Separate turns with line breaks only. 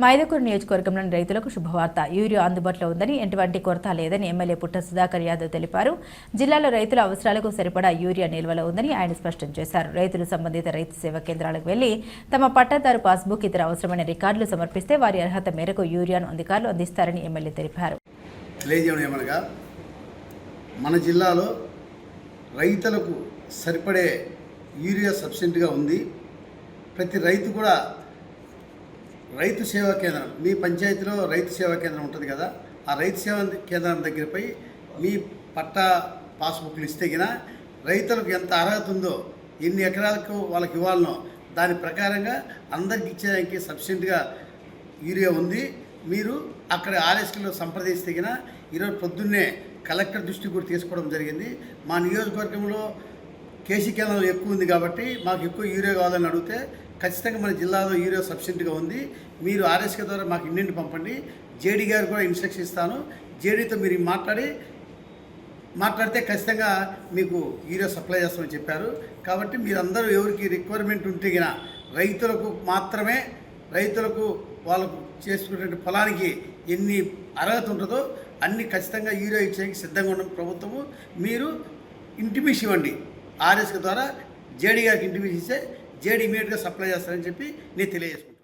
మైదుకూరు నియోజకవర్గంలోని రైతులకు శుభవార్త. యూరియా అందుబాటులో ఉందని, ఎటువంటి కొరత లేదని ఎమ్మెల్యే పుట్ట సుధాకర్ యాదవ్ తెలిపారు. జిల్లాలో రైతుల అవసరాలకు సరిపడా యూరియా నిల్వలో ఉందని ఆయన స్పష్టం చేశారు. రైతులు సంబంధిత రైతు సేవా కేంద్రాలకు వెళ్లి తమ పట్టాదారు పాస్బుక్ ఇతర అవసరమైన రికార్డులు సమర్పిస్తే వారి అర్హత మేరకు యూరియాను అధికారులు అందిస్తారని ఎమ్మెల్యే తెలిపారు.
మన జిల్లాలో రైతులకు సరిపడే యూరియా సబ్సిడీగా ఉంది. ప్రతి రైతు కూడా రైతు సేవా కేంద్రం, మీ పంచాయతీలో రైతు సేవా కేంద్రం ఉంటుంది కదా, ఆ రైతు సేవా కేంద్రం దగ్గరపై మీ పట్టా పాస్బుక్లు ఇస్తే గిన రైతులకు ఎంత అర్హత ఉందో, ఎన్ని ఎకరాలకు వాళ్ళకి ఇవ్వాలనో దాని ప్రకారంగా అందరికి ఇచ్చేదానికి సబ్సిడీగా యూరియా ఉంది. మీరు అక్కడ ఆర్ఎస్టీలో సంప్రదిస్తే గిన ఈరోజు పొద్దున్నే కలెక్టర్ దృష్టికి కూడా తీసుకోవడం జరిగింది. మా నియోజకవర్గంలో కేసీ కేంద్రం ఎక్కువ ఉంది కాబట్టి మాకు ఎక్కువ యూరియా కావాలని అడిగితే ఖచ్చితంగా మన జిల్లాలో యూరియా సబ్సిడీగా ఉంది. మీరు ఆర్ఎస్కే ద్వారా మాకు ఇంటింటి పంపండి. జేడీ గారు కూడా ఇన్స్ట్రక్షన్ ఇస్తాను. జేడీతో మీరు మాట్లాడితే ఖచ్చితంగా మీకు యూరియా సప్లై చేస్తామని చెప్పారు. కాబట్టి మీరందరూ ఎవరికి రిక్వైర్మెంట్ ఉంటే గిన రైతులకు మాత్రమే, రైతులకు వాళ్ళకు చేసుకునే పొలానికి ఎన్ని అర్హత ఉంటుందో అన్ని ఖచ్చితంగా యూరియా ఇచ్చేకి సిద్ధంగా ఉన్న ప్రభుత్వము. మీరు ఇంటిమేషన్ ఇవ్వండి. ఆర్ఎస్కే ద్వారా జేడీ గారికి ఇంటిమేషన్ ఇస్తే జేడీ ఇమీడియట్గా సప్లై చేస్తారని చెప్పి నేను తెలియజేసుకుంటాను.